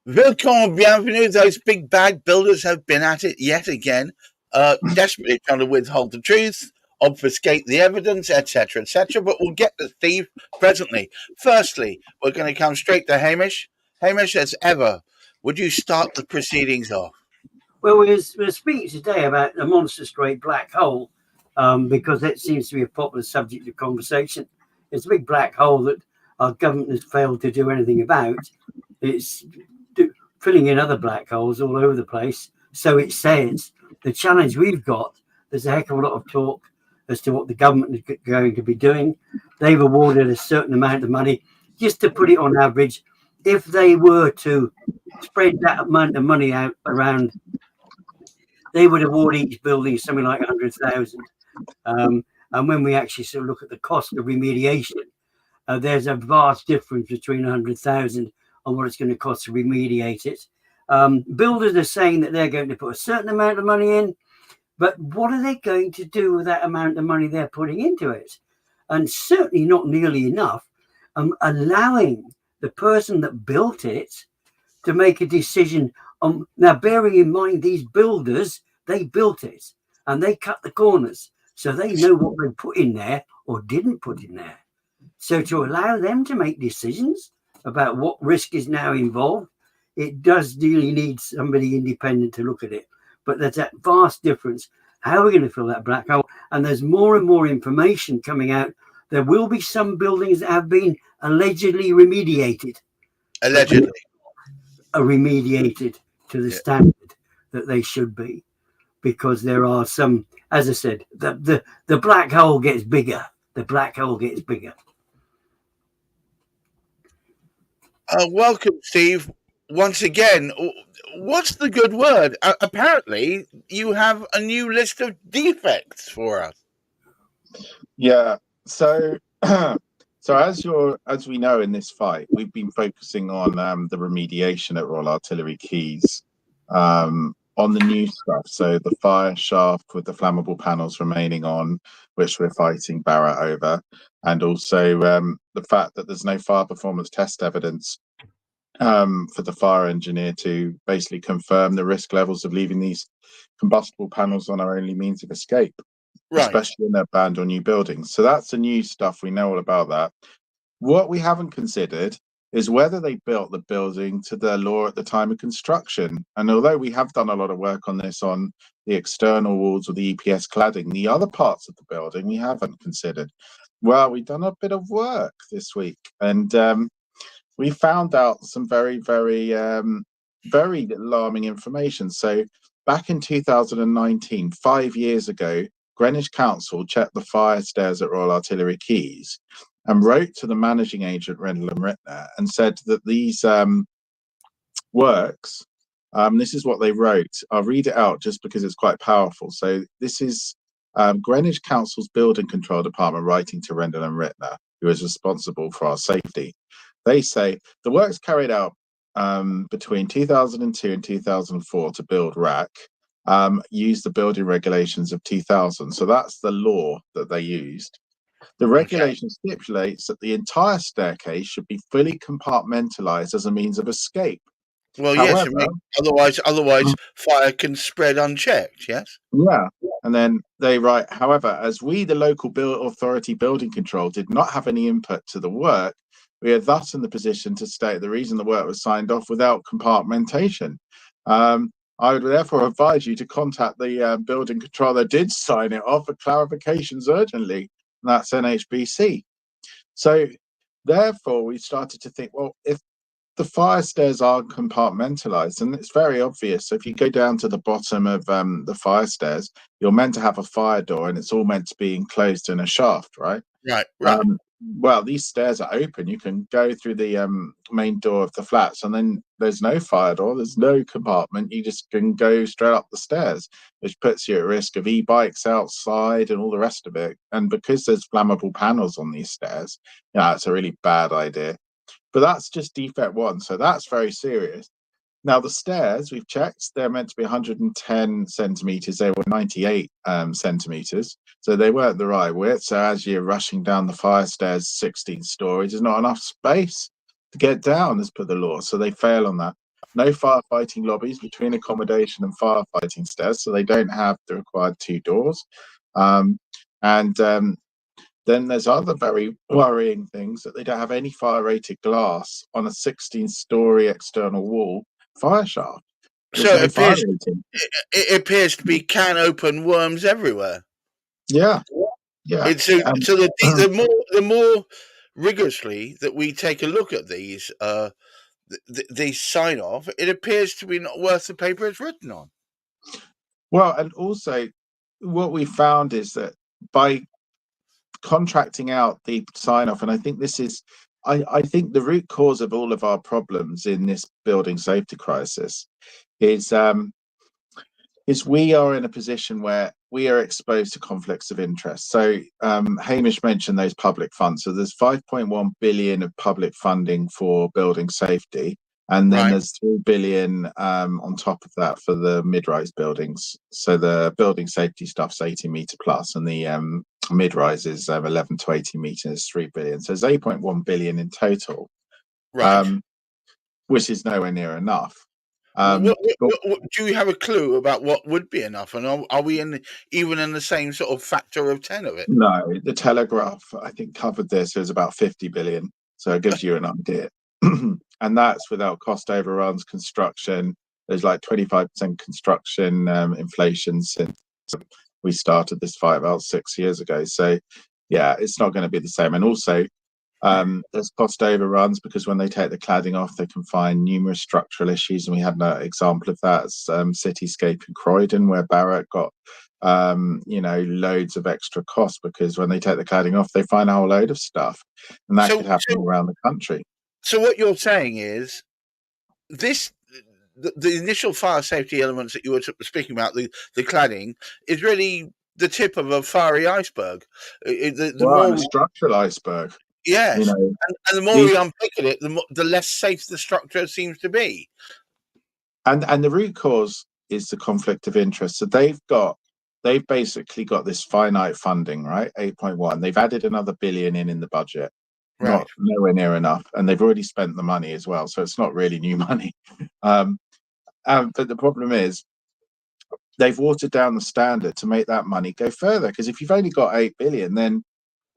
Welcome, bienvenue. Those big bad builders have been at it yet again, desperately trying to withhold the truth, obfuscate the evidence, etc., etc. But we'll get to Steve presently. Firstly, we're going to come straight to Hamish. Hamish, as ever, would you start the proceedings off? Well, we're speaking today about the monstrous great black hole because that seems to be a popular subject of conversation. It's a big black hole that our government has failed to do anything about. It's filling in other black holes all over the place. So it says. The challenge we've got, there's a heck of a lot of talk as to what the government is going to be doing. They've awarded a certain amount of money. Just to put it on average, if they were to spread that amount of money out around, they would award each building something like 100,000. And when we actually sort of look at the cost of remediation, there's a vast difference between 100,000 and what it's going to cost to remediate it. Builders are saying that they're going to put a certain amount of money in, but what are they going to do with that amount of money they're putting into it? And certainly not nearly enough, allowing the person that built it to make a decision on. Now, bearing in mind, these builders, they built it and they cut the corners, so they know what they put in there or didn't put in there. So to allow them to make decisions about what risk is now involved, it does really need somebody independent to look at it. But there's that vast difference. How are we going to fill that black hole? And there's more and more information coming out. There will be some buildings that have been allegedly remediated. Allegedly. Are remediated to the standard that they should be. Because there are some, as I said, the black hole gets bigger. The black hole gets bigger. Welcome, Steve. Once again, what's the good word? Apparently, you have a new list of defects for us. Yeah. So, as we know in this fight, we've been focusing on the remediation at Royal Artillery Quays, on the new stuff. So the fire shaft with the flammable panels remaining on, which we're fighting Barrett over, and also the fact that there's no fire performance test evidence for the fire engineer to basically confirm the risk levels of leaving these combustible panels on our only means of escape, especially in their banned or new buildings. So that's the new stuff. We know all about that. What we haven't considered is whether they built the building to the law at the time of construction. And although we have done a lot of work on this on the external walls of the EPS cladding, the other parts of the building we haven't considered. Well, we've done a bit of work this week, and we found out some very, very, very alarming information. So back in 2019, 5 years ago, Greenwich Council checked the fire stairs at Royal Artillery Quays and wrote to the managing agent, Rendell and Rittner, and said that these works, this is what they wrote. I'll read it out just because it's quite powerful. So this is Greenwich Council's Building Control Department writing to Rendell and Rittner, who is responsible for our safety. They say the works carried out between 2002 and 2004 to build RAC used the building regulations of 2000. So that's the law that they used. The regulation stipulates that the entire staircase should be fully compartmentalized as a means of escape. Well, however, yes, otherwise fire can spread unchecked, yes? Yeah. And then they write, however, as we, the local authority building control, did not have any input to the work, we are thus in the position to state the reason the work was signed off without compartmentation. I would therefore advise you to contact the building control that did sign it off for clarifications urgently. And that's NHBC. So therefore, we started to think, well, if the fire stairs are compartmentalized, and it's very obvious. So if you go down to the bottom of the fire stairs, you're meant to have a fire door, and it's all meant to be enclosed in a shaft, right? Right. Well, these stairs are open. You can go through the main door of the flats, and then there's no fire door. There's no compartment. You just can go straight up the stairs, which puts you at risk of e-bikes outside and all the rest of it. And because there's flammable panels on these stairs, it's a really bad idea. But that's just defect one, so that's very serious. Now, the stairs, we've checked, they're meant to be 110 centimetres. They were 98 centimetres, so they weren't the right width. So as you're rushing down the fire stairs, 16 stories, there's not enough space to get down as per the law, so they fail on that. no firefighting lobbies between accommodation and firefighting stairs, so they don't have the required 2 doors. Then there's other very worrying things, that they don't have any fire-rated glass on a 16-story external wall fire shaft. There's So no fire rating. it appears to be can open worms everywhere. Yeah. So the more rigorously that we take a look at these these sign off, it appears to be not worth the paper it's written on. Well, and also what we found is that by contracting out the sign off, and I think this is, I think the root cause of all of our problems in this building safety crisis is we are in a position where we are exposed to conflicts of interest. So Hamish mentioned those public funds. So there's 5.1 billion of public funding for building safety. And then there's 3 billion on top of that for the mid-rise buildings. So the building safety stuff's 80 metre plus, and the mid-rise is 11 to 80 metres, 3 billion. So it's 8.1 billion in total, which is nowhere near enough. Do you have a clue about what would be enough? And are we even in the same sort of factor of 10 of it? No, the Telegraph, I think, covered this. It was about 50 billion. So it gives you an idea. And that's without cost overruns, construction. There's like 25% construction inflation since we started this fight about 6 years ago. So, yeah, it's not going to be the same. And also, there's cost overruns because when they take the cladding off, they can find numerous structural issues. And we had an example of that, Cityscape in Croydon, where Barratt got, loads of extra costs because when they take the cladding off, they find a whole load of stuff. And that could happen around the country. So what you're saying is the initial fire safety elements that you were speaking about, the cladding, is really the tip of a fiery iceberg. A structural iceberg. Yes, and the more we unpick it, the less safe the structure seems to be. And the root cause is the conflict of interest. So they've basically got this finite funding, right? 8.1. They've added another billion in the budget. Not nowhere near enough, and they've already spent the money as well, so it's not really new money. But the problem is they've watered down the standard to make that money go further, because if you've only got 8 billion, then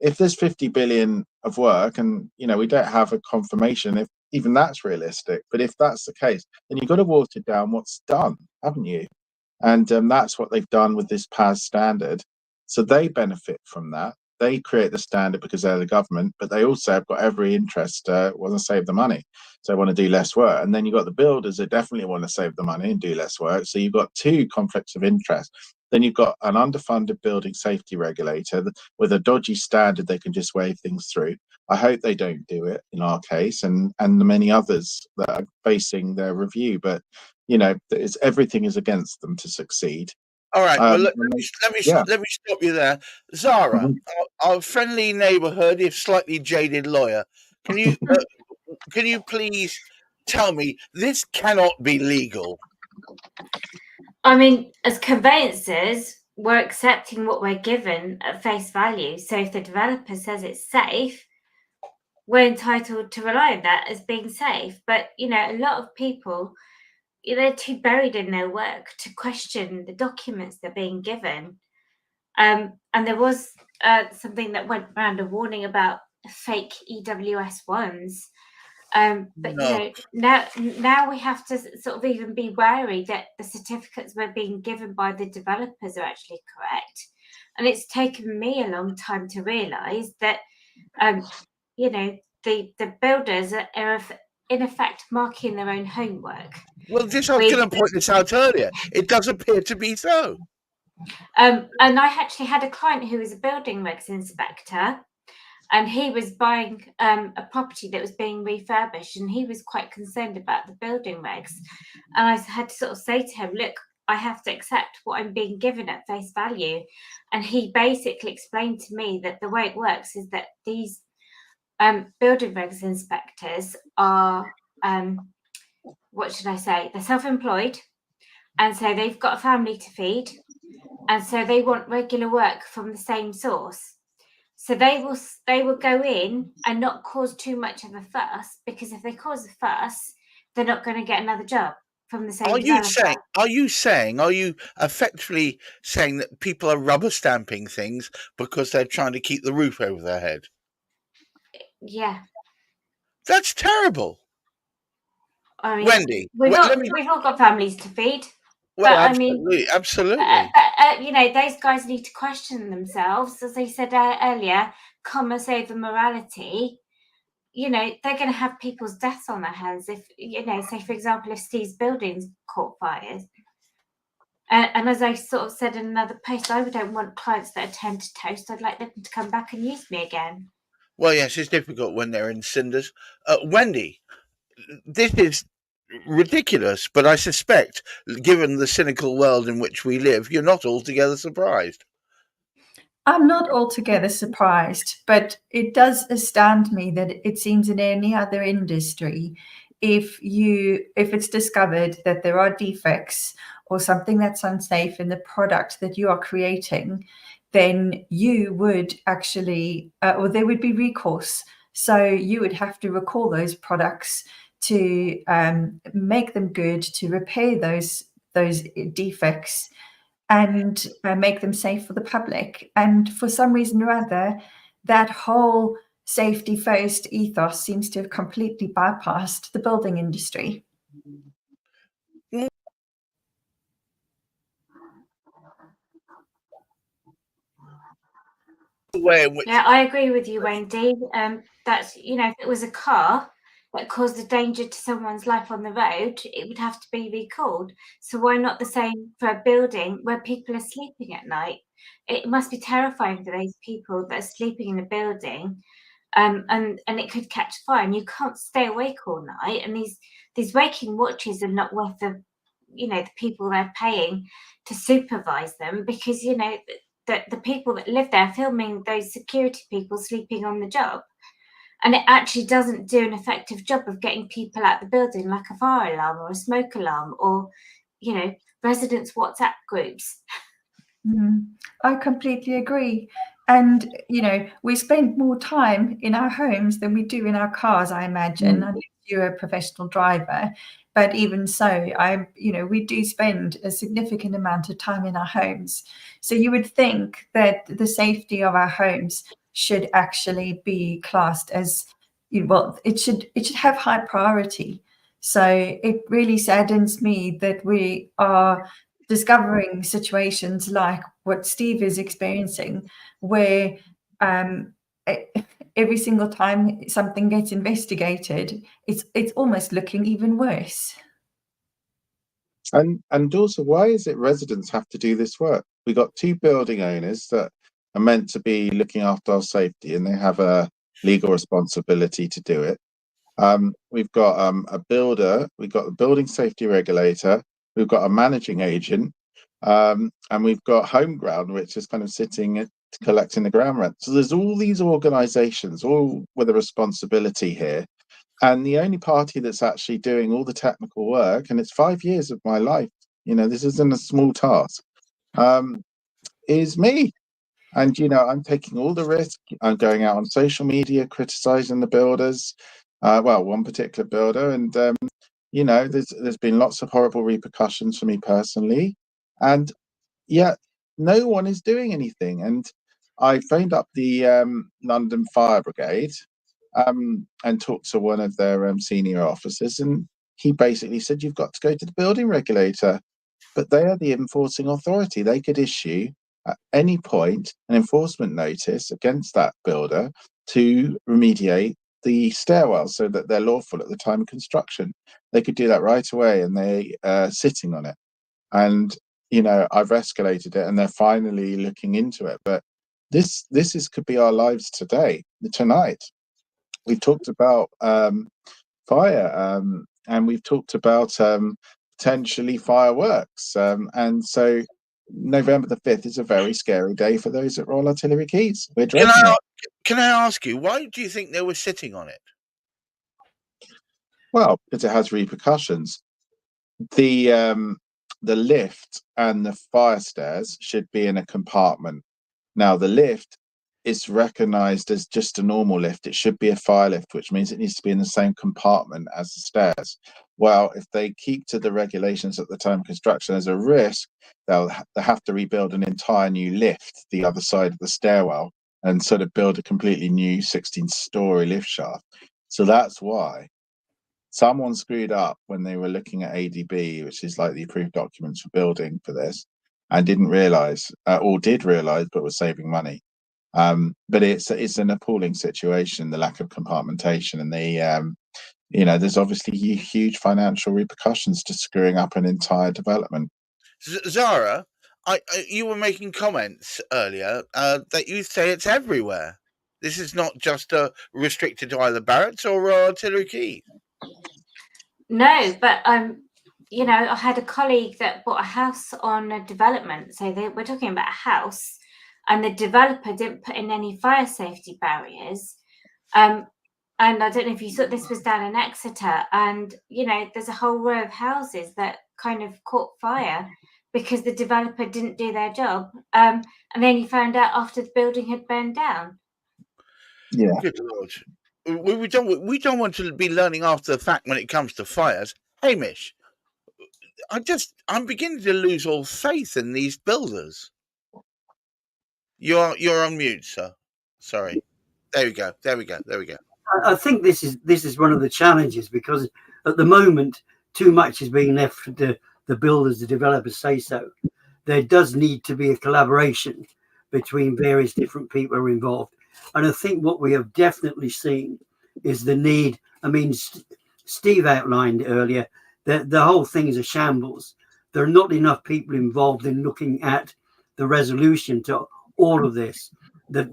if there's 50 billion of work, and we don't have a confirmation if even that's realistic, but if that's the case, then you've got to water down what's done, haven't you? And that's what they've done with this PAS standard. So they benefit from that. They create the standard because they're the government, but they also have got every interest want to save the money. So they want to do less work. And then you've got the builders that definitely want to save the money and do less work. So you've got two conflicts of interest. Then you've got an underfunded building safety regulator with a dodgy standard they can just wave things through. I hope they don't do it in our case and the many others that are facing their review. But, everything is against them to succeed. All right. Well, let me stop you there, Zahrah. Our friendly neighbourhood, if slightly jaded lawyer. Can you please tell me this cannot be legal? I mean, as conveyancers, we're accepting what we're given at face value. So if the developer says it's safe, we're entitled to rely on that as being safe. But a lot of people, they're too buried in their work to question the documents they're being given. And there was something that went around, a warning about fake EWS ones. Now we have to sort of even be wary that the certificates we're being given by the developers are actually correct. And it's taken me a long time to realise that, the builders are in effect marking their own homework. Well, I was going to point this out earlier. It does appear to be so. And I actually had a client who was a building regs inspector, and he was buying a property that was being refurbished, and he was quite concerned about the building regs. And I had to sort of say to him, look, I have to accept what I'm being given at face value. And he basically explained to me that the way it works is that these building regs inspectors are, they're self-employed, and so they've got a family to feed, and so they want regular work from the same source. So they will go in and not cause too much of a fuss, because if they cause a fuss, they're not going to get another job from the same Are developer. are you effectively saying that people are rubber stamping things because they're trying to keep the roof over their head? Yeah. That's terrible. I mean, Wendy, we've all got families to feed. well, But absolutely. you know, those guys need to question themselves, as I said earlier. Commerce over morality. You know, they're going to have people's deaths on their hands if, you know, say for example, if Steve's buildings caught fires. And as I sort of said in another post, I don't want clients that are turned to toast. I'd like them to come back and use me again. Well, yes, it's difficult when they're in cinders. Wendy, this is ridiculous, but I suspect, given the cynical world in which we live, you're not altogether surprised. I'm not altogether surprised, but it does astound me that it seems in any other industry, if it's discovered that there are defects or something that's unsafe in the product that you are creating, then you would actually, or there would be recourse. So you would have to recall those products to make them good, to repair those defects, and make them safe for the public. And for some reason or other, that whole safety first ethos seems to have completely bypassed the building industry. Yeah, I agree with you, Wendy. That's, you know, if it was a car that caused a danger to someone's life on the road, it would have to be recalled. So why not the same for a building where people are sleeping at night? It must be terrifying for those people that are sleeping in a building, and it could catch fire, and you can't stay awake all night. And these waking watches are not worth the, you know, the people they're paying to supervise them, because, you know, the people that live there are filming those security people sleeping on the job. And it actually doesn't do an effective job of getting people out the building, like a fire alarm or a smoke alarm or, you know, residents' WhatsApp groups. I completely agree. And, you know, we spend more time in our homes than we do in our cars, I imagine, unless you're a professional driver. But even so, we do spend a significant amount of time in our homes. So you would think that the safety of our homes should actually be classed as, well, it should have high priority. So it really saddens me that we are discovering situations like what Steve is experiencing, where every single time something gets investigated, it's almost looking even worse. And also, why is it residents have to do this work? We got two building owners that are meant to be looking after our safety, and they have a legal responsibility to do it. We've got a builder, we've got a building safety regulator, we've got a managing agent, and we've got Home Ground, which is kind of sitting collecting the ground rent. So there's all these organisations, all with a responsibility here. And the only party that's actually doing all the technical work, and it's 5 years of my life, you know, this isn't a small task, is me. And, you know, I'm taking all the risk. I'm going out on social media, criticising the builders, one particular builder. And, you know, there's been lots of horrible repercussions for me personally. And yet no one is doing anything. And I phoned up the London Fire Brigade and talked to one of their senior officers, and he basically said, you've got to go to the building regulator, but they are the enforcing authority. They could issue at any point an enforcement notice against that builder to remediate the stairwell so that they're lawful at the time of construction. They could do that right away, and they are sitting on it. And, you know, I've escalated it, and they're finally looking into it. But this could be our lives tonight. We've talked about fire, and we've talked about potentially fireworks. And so November the 5th is a very scary day for those at Royal Artillery Quays. We're dreading it. Can I ask you, why do you think they were sitting on it? Well, because it has repercussions. The lift and the fire stairs should be in a compartment. Now, the lift it's recognized as just a normal lift. It should be a fire lift, which means it needs to be in the same compartment as the stairs. Well, if they keep to the regulations at the time of construction, there's a risk they'll have to rebuild an entire new lift the other side of the stairwell and sort of build a completely new 16-story lift shaft. So that's why someone screwed up when they were looking at ADB, which is like the approved documents for building for this, and didn't realize, or did realize, but was saving money. But it's an appalling situation, the lack of compartmentation, and there's obviously huge financial repercussions to screwing up an entire development. Zahrah, you were making comments earlier that you say it's everywhere. This is not just restricted to either Barracks or Royal Artillery Quays. No, but I had a colleague that bought a house on a development. So we're talking about a house, and the developer didn't put in any fire safety barriers. And I don't know if you saw, this was down in Exeter, and there's a whole row of houses that kind of caught fire because the developer didn't do their job. And then he found out after the building had burned down. Yeah. Good Lord. We don't want to be learning after the fact when it comes to fires. Hamish, I'm beginning to lose all faith in these builders. You're on mute, sir. Sorry. There we go. I think this is one of the challenges, because at the moment too much is being left for the builders, the developers say so. There does need to be a collaboration between various different people who are involved. And I think what we have definitely seen is the need. I mean, Steve outlined earlier that the whole thing is a shambles. There are not enough people involved in looking at the resolution to all of this. There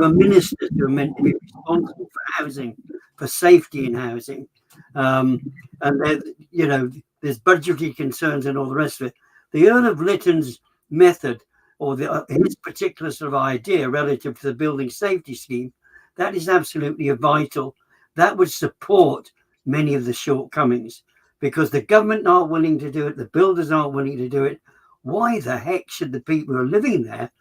are ministers who are meant to be responsible for housing, for safety in housing. And there's budgetary concerns and all the rest of it. The Earl of Lytton's method, or his particular sort of idea relative to the building safety scheme, that is absolutely vital. That would support many of the shortcomings, because the government aren't willing to do it, the builders aren't willing to do it. Why the heck should the people who are living there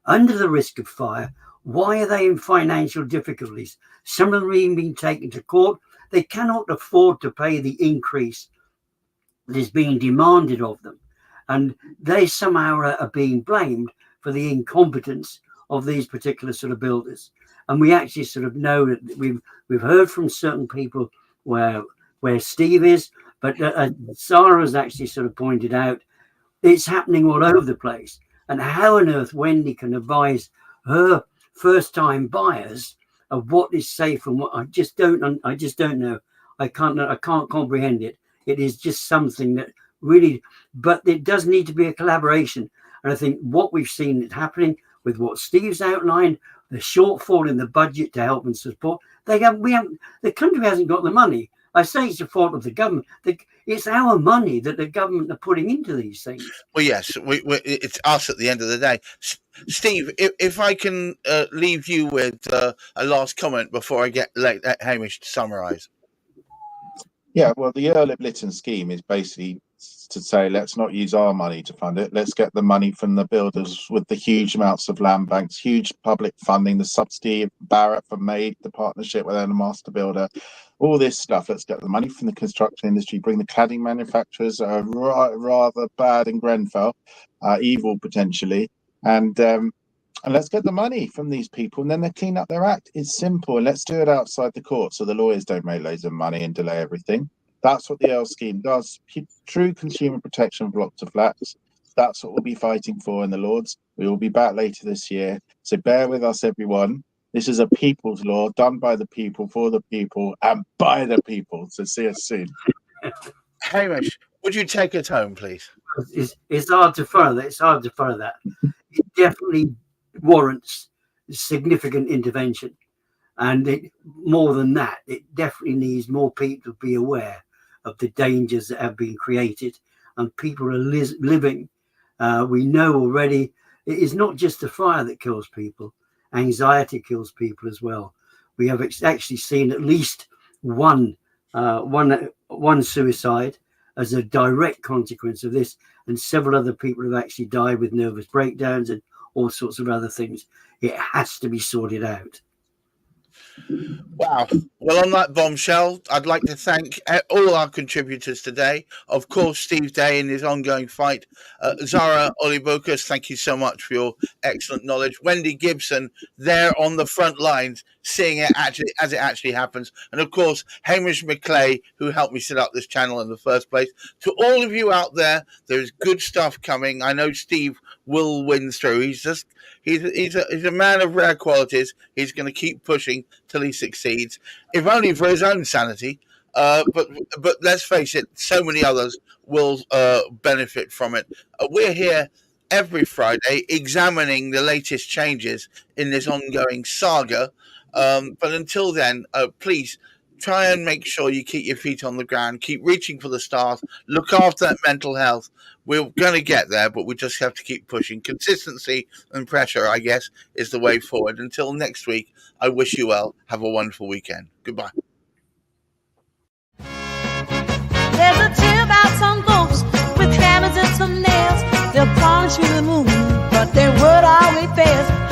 under the risk of fire, why are they in financial difficulties? Some of them are even being taken to court. They cannot afford to pay the increase that is being demanded of them. And they somehow are being blamed for the incompetence of these particular sort of builders. And we actually sort of know that we've heard from certain people where Steve is, but Zahrah has actually sort of pointed out it's happening all over the place. And how on earth Wendy can advise her first-time buyers of what is safe and what I just don't know. I can't comprehend it. It is just something that really, but it does need to be a collaboration. And I think what we've seen happening with what Steve's outlined, the shortfall in the budget to help and support, the country hasn't got the money. I say it's the fault of the government. It's our money that the government are putting into these things. Well, yes, it's us at the end of the day. Steve, if I can leave you with a last comment before I get Hamish to summarise. Yeah, well, the Earl of Lytton scheme is basically to say, let's not use our money to fund it. Let's get the money from the builders with the huge amounts of land banks, huge public funding, the subsidy of Barratt for MAID, the partnership with a master builder, all this stuff. Let's get the money from the construction industry, bring the cladding manufacturers, rather bad in Grenfell, evil potentially, and let's get the money from these people, and then they clean up their act. It's simple, and let's do it outside the court so the lawyers don't make loads of money and delay everything. That's what the Earl scheme does. True consumer protection of blocks of flats. That's what we'll be fighting for in the Lords. We will be back later this year. So bear with us, everyone. This is a people's law done by the people, for the people, and by the people. So see us soon. Hamish, would you take us home, please? It's hard to follow that. It's hard to follow that. It definitely warrants significant intervention. And more than that, it definitely needs more people to be aware of the dangers that have been created, and people are living. We know already it is not just the fire that kills people. Anxiety kills people as well. We have actually seen at least one suicide as a direct consequence of this, and several other people have actually died with nervous breakdowns and all sorts of other things. It has to be sorted out. Wow. Well, on that bombshell, I'd like to thank all our contributors today. Of course, Steve Day in his ongoing fight. Zahrah Aullybocus, thank you so much for your excellent knowledge. Wendy Gibson, there on the front lines, seeing it actually as it actually happens. And of course, Hamish McLay, who helped me set up this channel in the first place. To all of you out there, there's good stuff coming. I know Steve will win through. He's a man of rare qualities. He's going to keep pushing till he succeeds, if only for his own sanity. But let's face it, so many others will benefit from it. We're here every Friday examining the latest changes in this ongoing saga. But until then, please try and make sure you keep your feet on the ground, keep reaching for the stars, look after that mental health. We're going to get there, but we just have to keep pushing. Consistency and pressure, I guess, is the way forward. Until next week, I wish you well. Have a wonderful weekend. Goodbye. There's a tale about some folks with hammers and some nails. They'll polish you the moon, but their word always fails.